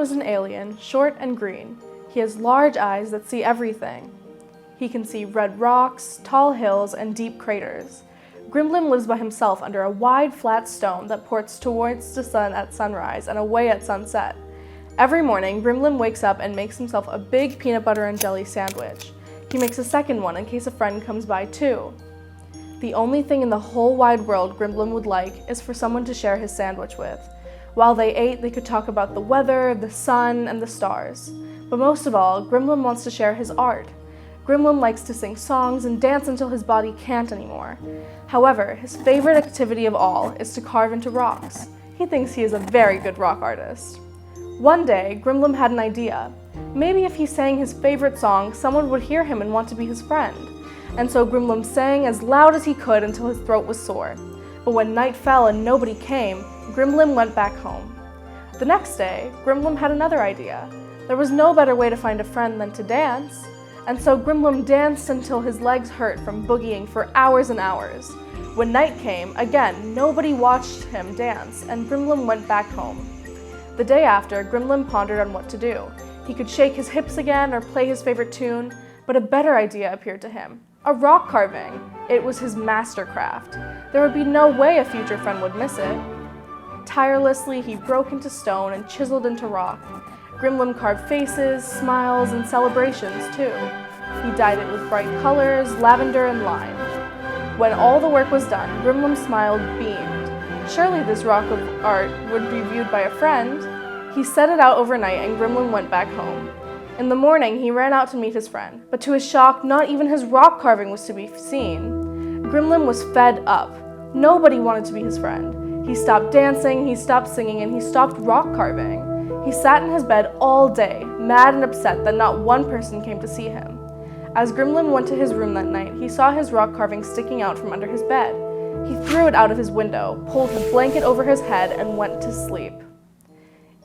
is an alien, short and green. He has large eyes that see everything. He can see red rocks, tall hills, and deep craters. Grimlim lives by himself under a wide, flat stone that ports towards the sun at sunrise and away at sunset. Every morning, Grimlim wakes up and makes himself a big peanut butter and jelly sandwich. He makes a second one in case a friend comes by too. The only thing in the whole wide world Grimlim would like is for someone to share his sandwich with. While they ate, they could talk about the weather, the sun, and the stars. But most of all, Grimlim wants to share his art. Grimlim likes to sing songs and dance until his body can't anymore. However, his favorite activity of all is to carve into rocks. He thinks he is a very good rock artist. One day, Grimlim had an idea. Maybe if he sang his favorite song, someone would hear him and want to be his friend. And so Grimlim sang as loud as he could until his throat was sore. But when night fell and nobody came, Grimlim went back home. The next day, Grimlim had another idea. There was no better way to find a friend than to dance. And so Grimlim danced until his legs hurt from boogieing for hours and hours. When night came, again, nobody watched him dance, and Grimlim went back home. The day after, Grimlim pondered on what to do. He could shake his hips again or play his favorite tune, but a better idea appeared to him. A rock carving. It was his mastercraft. There would be no way a future friend would miss it. Tirelessly, he broke into stone and chiseled into rock. Grimlim carved faces, smiles, and celebrations too. He dyed it with bright colors, lavender and lime. When all the work was done, Grimlim smiled, beamed. Surely this rock of art would be viewed by a friend. He set it out overnight and Grimlim went back home. In the morning, he ran out to meet his friend, but to his shock, not even his rock carving was to be seen. Grimlim was fed up. Nobody wanted to be his friend. He stopped dancing, he stopped singing, and he stopped rock carving. He sat in his bed all day, mad and upset that not one person came to see him. As Grimlim went to his room that night, he saw his rock carving sticking out from under his bed. He threw it out of his window, pulled his blanket over his head, and went to sleep.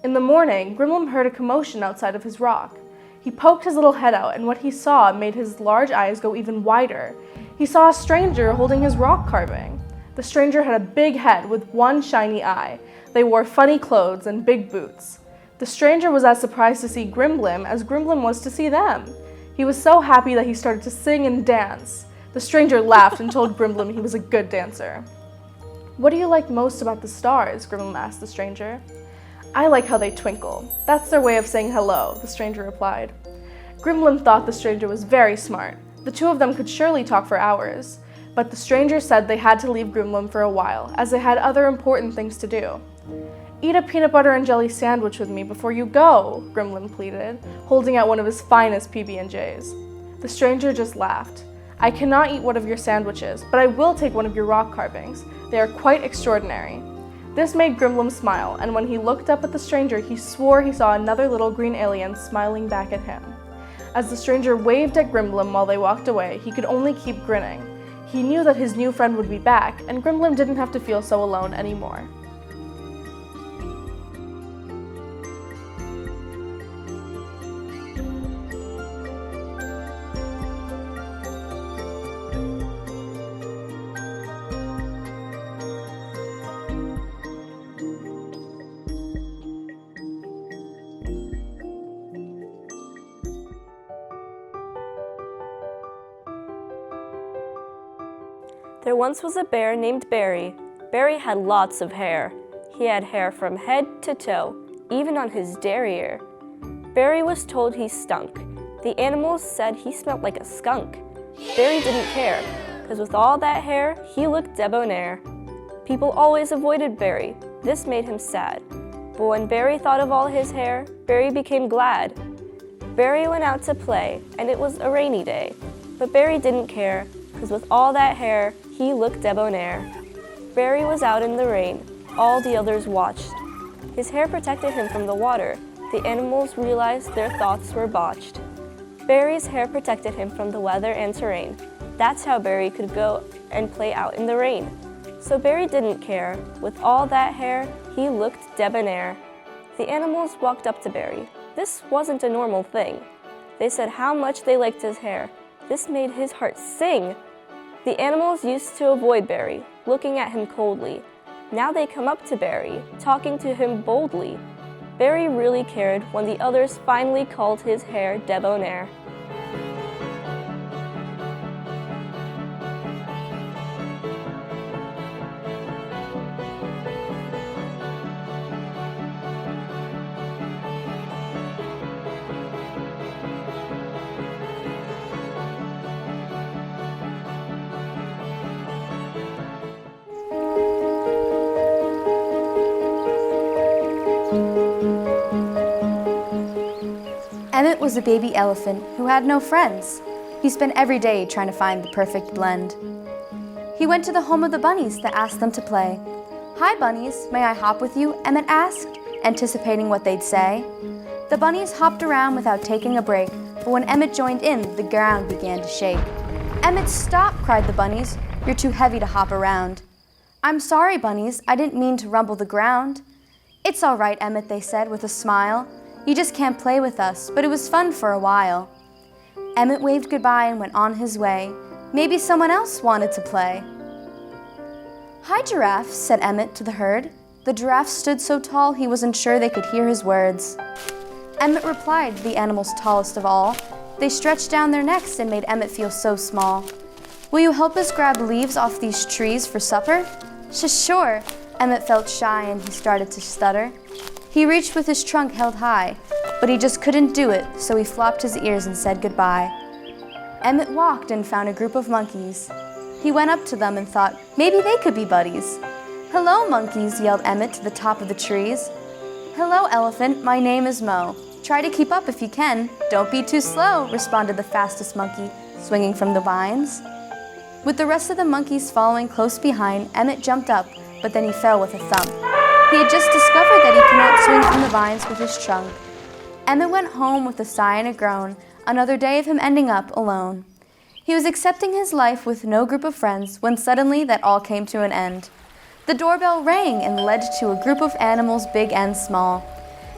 In the morning, Grimlim heard a commotion outside of his rock. He poked his little head out, and what he saw made his large eyes go even wider. He saw a stranger holding his rock carving. The stranger had a big head with one shiny eye. They wore funny clothes and big boots. The stranger was as surprised to see Grimlim as Grimlim was to see them. He was so happy that he started to sing and dance. The stranger laughed and told Grimlim he was a good dancer. "What do you like most about the stars?" Grimlim asked the stranger. "I like how they twinkle. That's their way of saying hello," the stranger replied. Grimlim thought the stranger was very smart. The two of them could surely talk for hours. But the stranger said they had to leave Grimlim for a while, as they had other important things to do. "Eat a peanut butter and jelly sandwich with me before you go," Grimlim pleaded, holding out one of his finest PB&Js. The stranger just laughed. "I cannot eat one of your sandwiches, but I will take one of your rock carvings. They are quite extraordinary." This made Grimlim smile, and when he looked up at the stranger, he swore he saw another little green alien smiling back at him. As the stranger waved at Grimlim while they walked away, he could only keep grinning. He knew that his new friend would be back, and Grimlim didn't have to feel so alone anymore. There once was a bear named Barry. Barry had lots of hair. He had hair from head to toe, even on his derriere. Barry was told he stunk. The animals said he smelled like a skunk. Barry didn't care, because with all that hair, he looked debonair. People always avoided Barry. This made him sad. But when Barry thought of all his hair, Barry became glad. Barry went out to play, and it was a rainy day. But Barry didn't care, because with all that hair, he looked debonair. Barry was out in the rain. All the others watched. His hair protected him from the water. The animals realized their thoughts were botched. Barry's hair protected him from the weather and terrain. That's how Barry could go and play out in the rain. So Barry didn't care. With all that hair, he looked debonair. The animals walked up to Barry. This wasn't a normal thing. They said how much they liked his hair. This made his heart sing. The animals used to avoid Barry, looking at him coldly. Now they come up to Barry, talking to him boldly. Barry really cared when the others finally called his hair debonair. Emmett was a baby elephant who had no friends. He spent every day trying to find the perfect blend. He went to the home of the bunnies to ask them to play. "Hi, bunnies, may I hop with you?" Emmett asked, anticipating what they'd say. The bunnies hopped around without taking a break, but when Emmett joined in, the ground began to shake. "Emmett, stop!" cried the bunnies. "You're too heavy to hop around." "I'm sorry, bunnies, I didn't mean to rumble the ground." "It's all right, Emmett," they said with a smile. "You just can't play with us, but it was fun for a while." Emmett waved goodbye and went on his way. Maybe someone else wanted to play. "Hi, Giraffe," said Emmett to the herd. The giraffe stood so tall he wasn't sure they could hear his words. Emmett replied, the animals tallest of all. They stretched down their necks and made Emmett feel so small. "Will you help us grab leaves off these trees for supper?" Sure." Emmett felt shy and he started to stutter. He reached with his trunk held high, but he just couldn't do it, so he flopped his ears and said goodbye. Emmett walked and found a group of monkeys. He went up to them and thought, maybe they could be buddies. "Hello, monkeys," yelled Emmett to the top of the trees. "Hello, elephant, my name is Mo. Try to keep up if you can. Don't be too slow," responded the fastest monkey, swinging from the vines. With the rest of the monkeys following close behind, Emmett jumped up, but then he fell with a thump. He had just discovered that he could not swing from the vines with his trunk. Emmett went home with a sigh and a groan, another day of him ending up alone. He was accepting his life with no group of friends when suddenly that all came to an end. The doorbell rang and led to a group of animals big and small.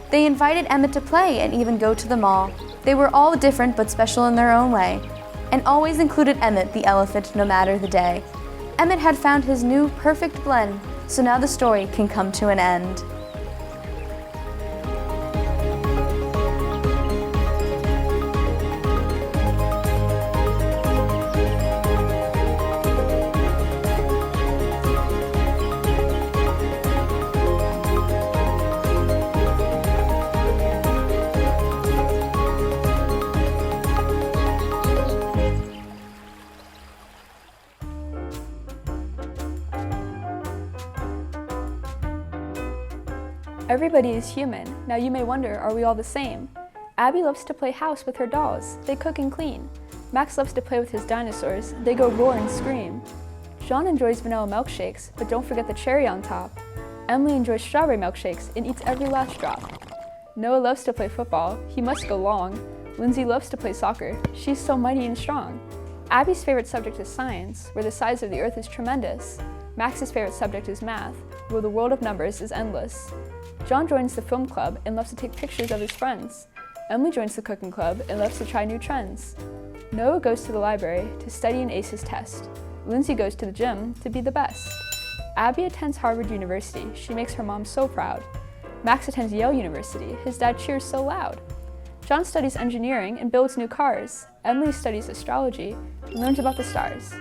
They invited Emmett to play and even go to the mall. They were all different but special in their own way, and always included Emmett the elephant no matter the day. Emmett had found his new perfect blend, so now the story can come to an end. Everybody is human. Now you may wonder, are we all the same? Abby loves to play house with her dolls. They cook and clean. Max loves to play with his dinosaurs. They go roar and scream. Sean enjoys vanilla milkshakes, but don't forget the cherry on top. Emily enjoys strawberry milkshakes and eats every last drop. Noah loves to play football. He must go long. Lindsay loves to play soccer. She's so mighty and strong. Abby's favorite subject is science, where the size of the earth is tremendous. Max's favorite subject is math, where the world of numbers is endless. John joins the film club and loves to take pictures of his friends. Emily joins the cooking club and loves to try new trends. Noah goes to the library to study and ace his test. Lindsay goes to the gym to be the best. Abby attends Harvard University. She makes her mom so proud. Max attends Yale University. His dad cheers so loud. John studies engineering and builds new cars. Emily studies astrology and learns about the stars.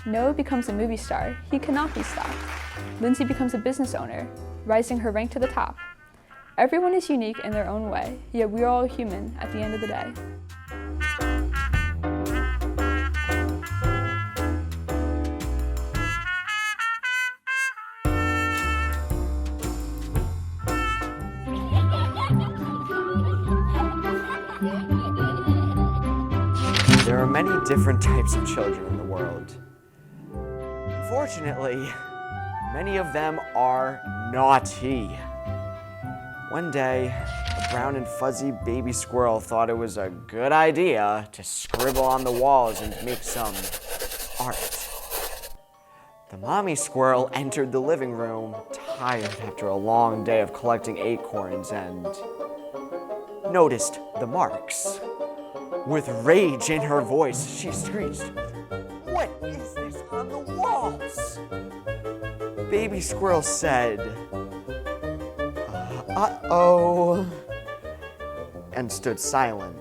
Noah becomes a movie star. He cannot be stopped. Lindsay becomes a business owner, rising her rank to the top. Everyone is unique in their own way, yet we are all human at the end of the day. There are many different types of children in the world. Fortunately, many of them are naughty. One day, a brown and fuzzy baby squirrel thought it was a good idea to scribble on the walls and make some art. The mommy squirrel entered the living room, tired after a long day of collecting acorns, and noticed the marks. With rage in her voice, she screeched, "What is this on the walls?" Baby squirrel said, uh-oh, and stood silent.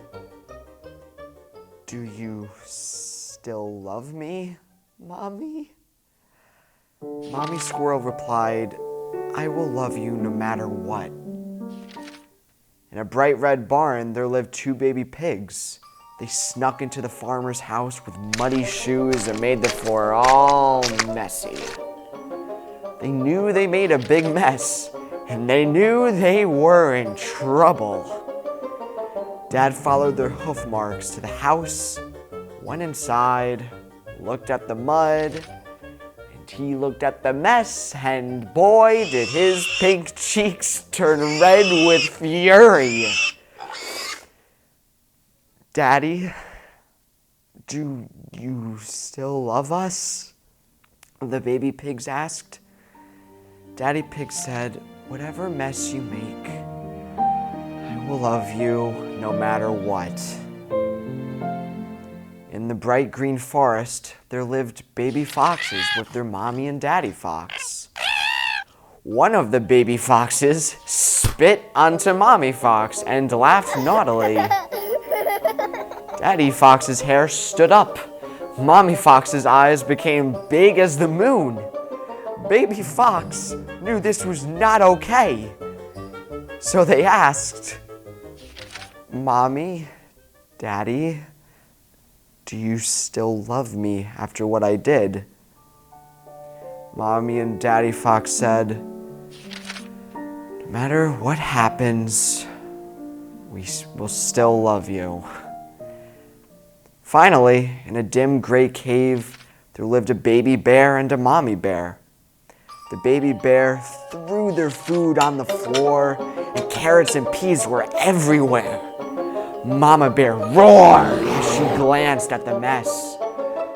Do you still love me, Mommy? Mommy Squirrel replied, I will love you no matter what. In a bright red barn, there lived 2 baby pigs. They snuck into the farmer's house with muddy shoes and made the floor all messy. They knew they made a big mess, and they knew they were in trouble. Dad followed their hoof marks to the house, went inside, looked at the mud, and he looked at the mess, and boy, did his pink cheeks turn red with fury. Daddy, do you still love us? The baby pigs asked. Daddy Pig said, whatever mess you make, I will love you no matter what. In the bright green forest, there lived baby foxes with their mommy and daddy fox. One of the baby foxes spit onto mommy fox and laughed naughtily. Daddy Fox's hair stood up. Mommy Fox's eyes became big as the moon. Baby Fox knew this was not okay. So they asked, Mommy, Daddy, do you still love me after what I did? Mommy and Daddy Fox said, no matter what happens, we will still love you. Finally, in a dim gray cave, there lived a baby bear and a mommy bear. The baby bear threw their food on the floor, and carrots and peas were everywhere. Mama bear roared as she glanced at the mess.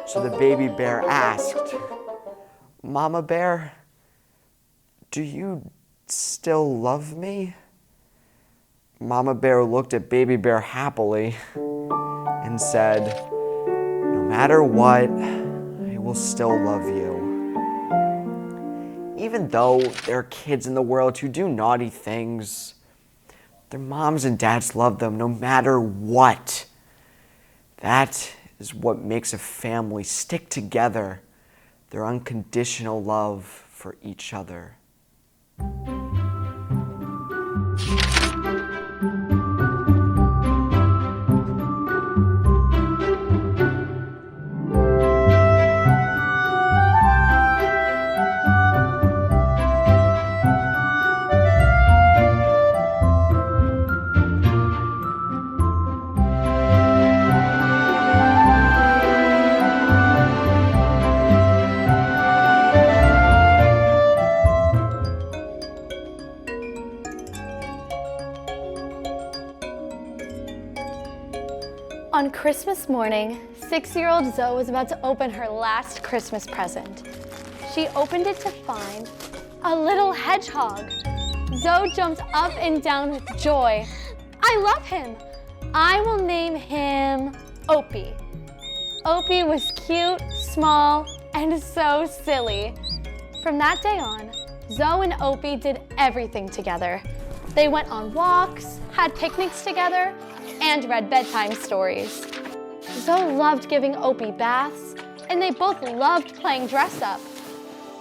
So the baby bear asked, Mama bear, do you still love me? Mama bear looked at baby bear happily and said, no matter what, I will still love you. Even though there are kids in the world who do naughty things, their moms and dads love them no matter what. That is what makes a family stick together, their unconditional love for each other. On Christmas morning, 6-year-old Zoe was about to open her last Christmas present. She opened it to find a little hedgehog. Zoe jumped up and down with joy. I love him. I will name him Opie. Opie was cute, small, and so silly. From that day on, Zoe and Opie did everything together. They went on walks, had picnics together, and read bedtime stories. Zoe loved giving Opie baths, and they both loved playing dress-up.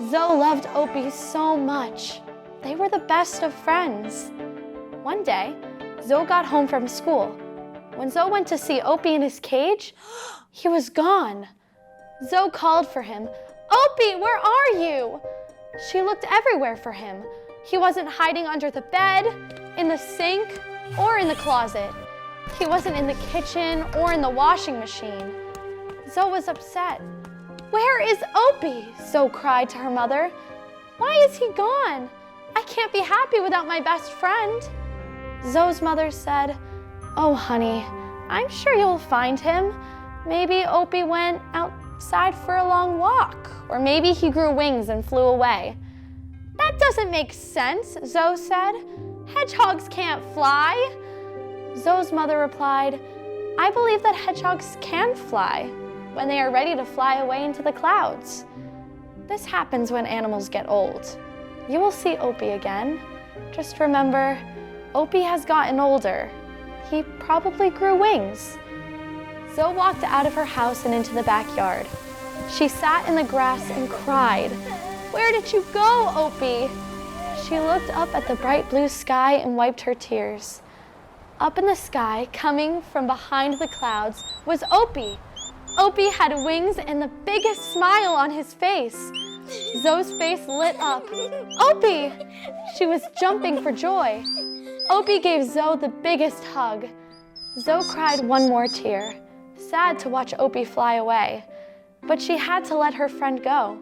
Zoe loved Opie so much. They were the best of friends. One day, Zoe got home from school. When Zoe went to see Opie in his cage, he was gone. Zoe called for him. Opie, where are you? She looked everywhere for him. He wasn't hiding under the bed, in the sink, or in the closet. He wasn't in the kitchen or in the washing machine. Zoe was upset. Where is Opie? Zoe cried to her mother. Why is he gone? I can't be happy without my best friend. Zoe's mother said, oh, honey, I'm sure you'll find him. Maybe Opie went outside for a long walk, or maybe he grew wings and flew away. That doesn't make sense, Zoe said. Hedgehogs can't fly. Zoe's mother replied, I believe that hedgehogs can fly when they are ready to fly away into the clouds. This happens when animals get old. You will see Opie again. Just remember, Opie has gotten older. He probably grew wings. Zoe walked out of her house and into the backyard. She sat in the grass and cried. "Where did you go, Opie?" She looked up at the bright blue sky and wiped her tears. Up in the sky, coming from behind the clouds, was Opie. Opie had wings and the biggest smile on his face. Zoe's face lit up. "Opie!" She was jumping for joy. Opie gave Zoe the biggest hug. Zoe cried one more tear, sad to watch Opie fly away, but she had to let her friend go.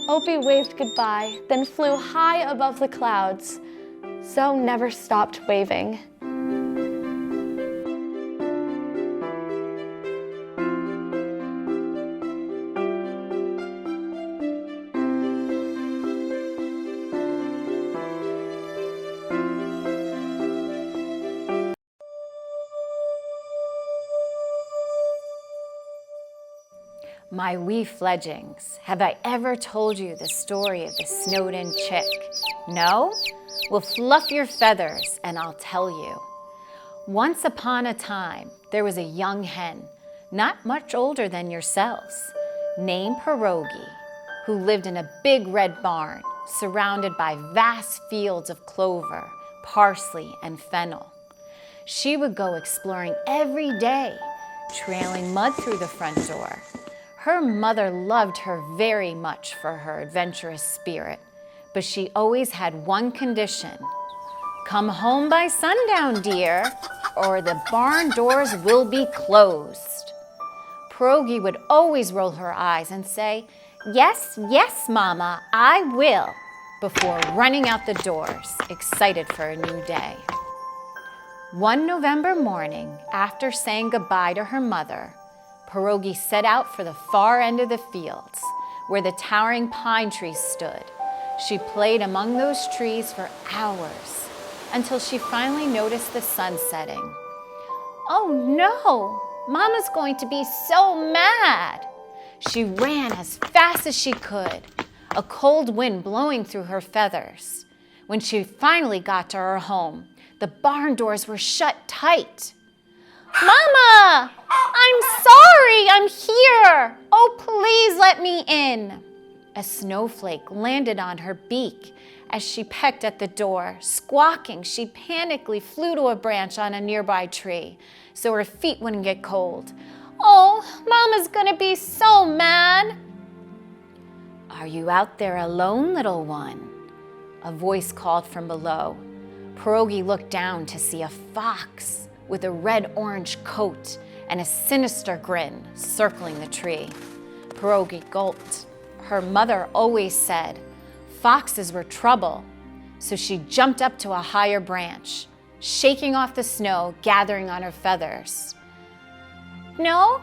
Opie waved goodbye, then flew high above the clouds. Zoe never stopped waving. My wee fledglings, have I ever told you the story of the snowed-in chick? No? Well, fluff your feathers and I'll tell you. Once upon a time, there was a young hen, not much older than yourselves, named Pierogi, who lived in a big red barn surrounded by vast fields of clover, parsley, and fennel. She would go exploring every day, trailing mud through the front door. Her mother loved her very much for her adventurous spirit, but she always had one condition. "Come home by sundown, dear, or the barn doors will be closed." Pierogi would always roll her eyes and say, "Yes, yes, Mama, I will," before running out the doors, excited for a new day. One November morning, after saying goodbye to her mother, Pierogi set out for the far end of the fields, where the towering pine trees stood. She played among those trees for hours, until she finally noticed the sun setting. "Oh no, Mama's going to be so mad!" She ran as fast as she could, a cold wind blowing through her feathers. When she finally got to her home, the barn doors were shut tight. "Mama, I'm sorry, I'm here. Oh, please let me in." A snowflake landed on her beak as she pecked at the door. Squawking, she panically flew to a branch on a nearby tree so her feet wouldn't get cold. "Oh, Mama's gonna be so mad." "Are you out there alone, little one?" A voice called from below. Pierogi looked down to see a fox with a red-orange coat and a sinister grin circling the tree. Pierogi gulped. Her mother always said foxes were trouble, so she jumped up to a higher branch, shaking off the snow gathering on her feathers. No,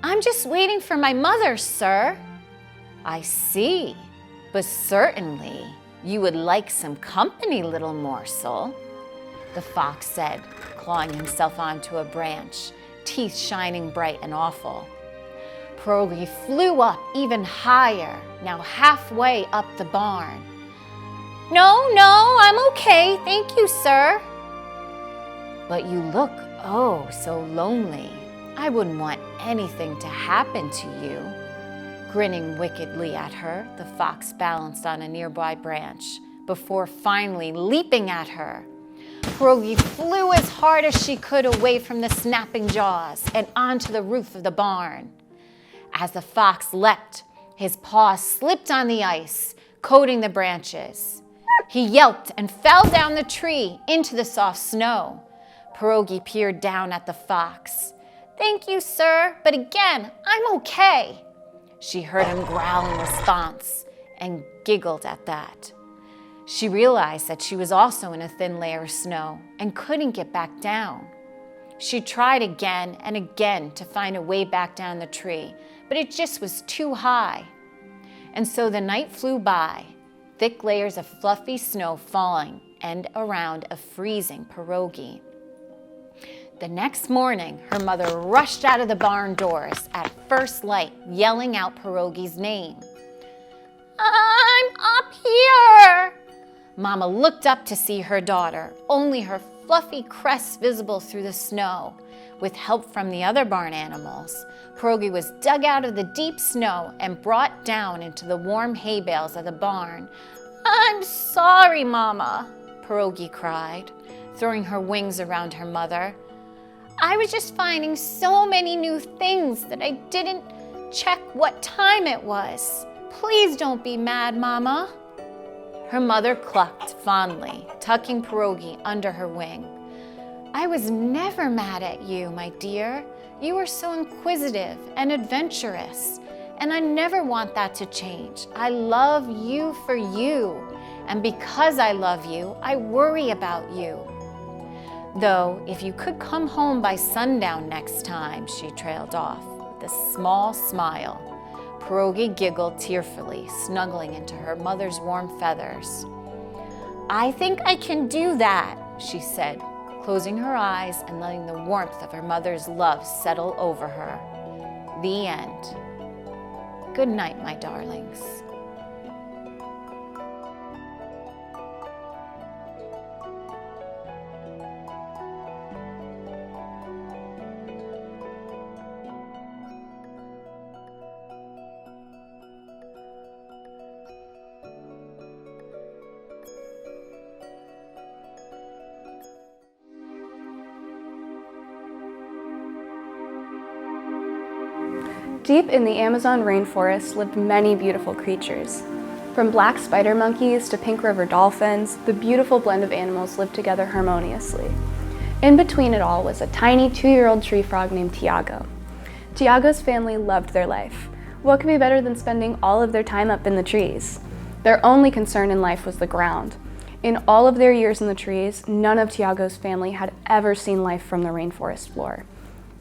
I'm just waiting for my mother, sir." "I see, but certainly you would like some company, little morsel," the fox said, clawing himself onto a branch, teeth shining bright and awful. Pierogi flew up even higher, now halfway up the barn. No, I'm okay, thank you, sir." "But you look oh so lonely. I wouldn't want anything to happen to you." Grinning wickedly at her, the fox balanced on a nearby branch before finally leaping at her. Pierogi flew as hard as she could away from the snapping jaws and onto the roof of the barn. As the fox leapt, his paws slipped on the ice, coating the branches. He yelped and fell down the tree into the soft snow. Pierogi peered down at the fox. "Thank you, sir, but again, I'm okay." She heard him growl in response and giggled at that. She realized that she was also in a thin layer of snow and couldn't get back down. She tried again and again to find a way back down the tree, but it just was too high. And so the night flew by, thick layers of fluffy snow falling and around a freezing Pierogi. The next morning, her mother rushed out of the barn doors at first light, yelling out Pierogi's name. "I'm up here!" Mama looked up to see her daughter, only her fluffy crest visible through the snow. With help from the other barn animals, Pierogi was dug out of the deep snow and brought down into the warm hay bales of the barn. "I'm sorry, Mama," Pierogi cried, throwing her wings around her mother. "I was just finding so many new things that I didn't check what time it was. Please don't be mad, Mama." Her mother clucked fondly, tucking Pierogi under her wing. "I was never mad at you, my dear. You were so inquisitive and adventurous, and I never want that to change. I love you for you, and because I love you, I worry about you. Though, if you could come home by sundown next time," she trailed off with a small smile. Pierogi giggled tearfully, snuggling into her mother's warm feathers. "I think I can do that," she said, closing her eyes and letting the warmth of her mother's love settle over her. The end. Good night, my darlings. Deep in the Amazon rainforest lived many beautiful creatures. From black spider monkeys to pink river dolphins, the beautiful blend of animals lived together harmoniously. In between it all was a tiny 2-year-old tree frog named Thiago. Thiago's family loved their life. What could be better than spending all of their time up in the trees? Their only concern in life was the ground. In all of their years in the trees, none of Thiago's family had ever seen life from the rainforest floor.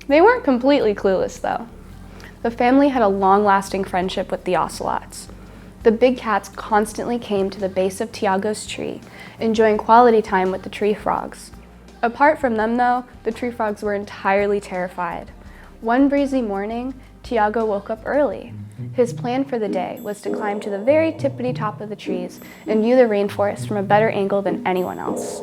They weren't completely clueless, though. The family had a long-lasting friendship with the ocelots. The big cats constantly came to the base of Thiago's tree, enjoying quality time with the tree frogs. Apart from them, though, the tree frogs were entirely terrified. One breezy morning, Thiago woke up early. His plan for the day was to climb to the very tippity top of the trees and view the rainforest from a better angle than anyone else.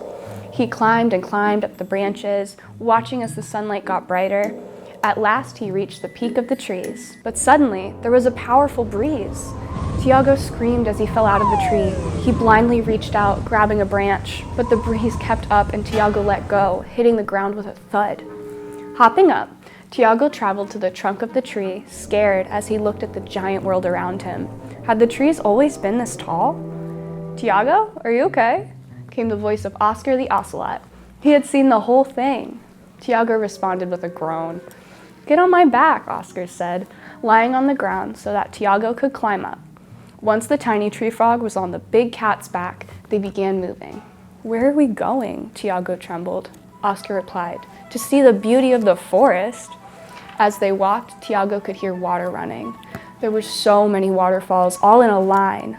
He climbed and climbed up the branches, watching as the sunlight got brighter. At last, he reached the peak of the trees, but suddenly, there was a powerful breeze. Thiago screamed as he fell out of the tree. He blindly reached out, grabbing a branch, but the breeze kept up and Thiago let go, hitting the ground with a thud. Hopping up, Thiago traveled to the trunk of the tree, scared as he looked at the giant world around him. Had the trees always been this tall? "Thiago, are you okay?" came the voice of Oscar the ocelot. He had seen the whole thing. Thiago responded with a groan. "Get on my back," Oscar said, lying on the ground so that Thiago could climb up. Once the tiny tree frog was on the big cat's back, they began moving. "Where are we going?" Thiago trembled. Oscar replied, "To see the beauty of the forest." As they walked, Thiago could hear water running. There were so many waterfalls, all in a line.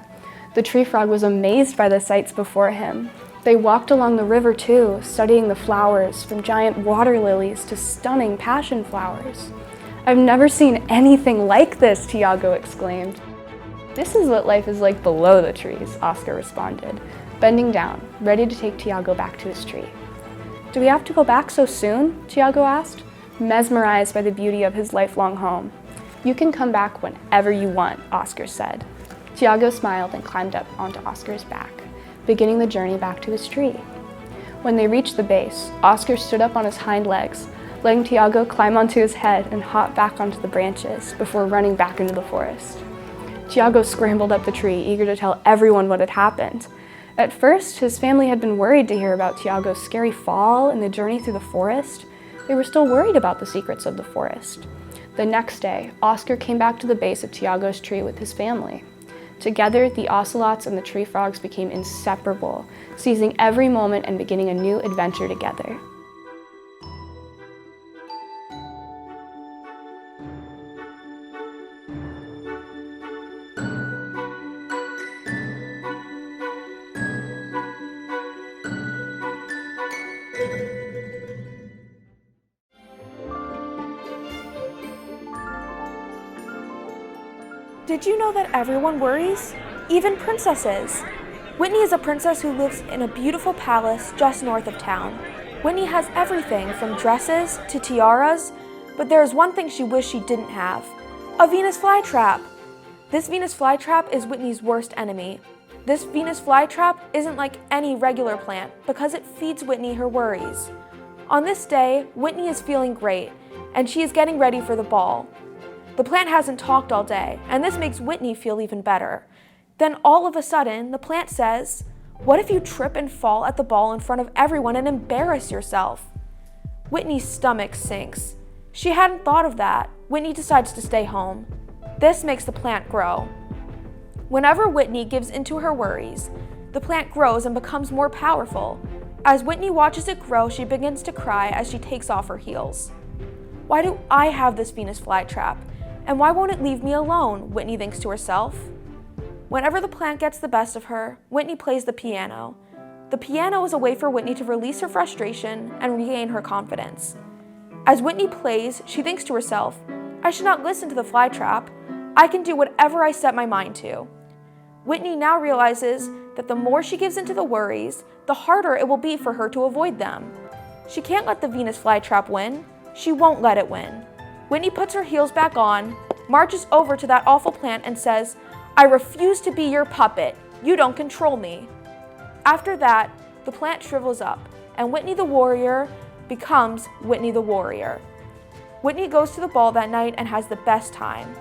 The tree frog was amazed by the sights before him. They walked along the river too, studying the flowers, from giant water lilies to stunning passion flowers. "I've never seen anything like this," Thiago exclaimed. "This is what life is like below the trees," Oscar responded, bending down, ready to take Thiago back to his tree. "Do we have to go back so soon?" Thiago asked, mesmerized by the beauty of his lifelong home. "You can come back whenever you want," Oscar said. Thiago smiled and climbed up onto Oscar's back, beginning the journey back to his tree. When they reached the base, Oscar stood up on his hind legs, letting Thiago climb onto his head and hop back onto the branches before running back into the forest. Thiago scrambled up the tree, eager to tell everyone what had happened. At first, his family had been worried to hear about Thiago's scary fall and the journey through the forest. They were still worried about the secrets of the forest. The next day, Oscar came back to the base of Thiago's tree with his family. Together, the ocelots and the tree frogs became inseparable, seizing every moment and beginning a new adventure together. Did you know that everyone worries? Even princesses. Whitney is a princess who lives in a beautiful palace just north of town. Whitney has everything from dresses to tiaras, but there is one thing she wished she didn't have: a Venus flytrap. This Venus flytrap is Whitney's worst enemy. This Venus flytrap isn't like any regular plant because it feeds Whitney her worries. On this day, Whitney is feeling great, and she is getting ready for the ball. The plant hasn't talked all day, and this makes Whitney feel even better. Then all of a sudden, the plant says, "What if you trip and fall at the ball in front of everyone and embarrass yourself?" Whitney's stomach sinks. She hadn't thought of that. Whitney decides to stay home. This makes the plant grow. Whenever Whitney gives into her worries, the plant grows and becomes more powerful. As Whitney watches it grow, she begins to cry as she takes off her heels. "Why do I have this Venus flytrap? And why won't it leave me alone?" Whitney thinks to herself. Whenever the plant gets the best of her, Whitney plays the piano. The piano is a way for Whitney to release her frustration and regain her confidence. As Whitney plays, she thinks to herself, "I should not listen to the flytrap. I can do whatever I set my mind to." Whitney now realizes that the more she gives into the worries, the harder it will be for her to avoid them. She can't let the Venus flytrap win. She won't let it win. Whitney puts her heels back on, marches over to that awful plant and says, "I refuse to be your puppet. You don't control me." After that, the plant shrivels up, and Whitney the Worrier becomes Whitney the Worrier. Whitney goes to the ball that night and has the best time.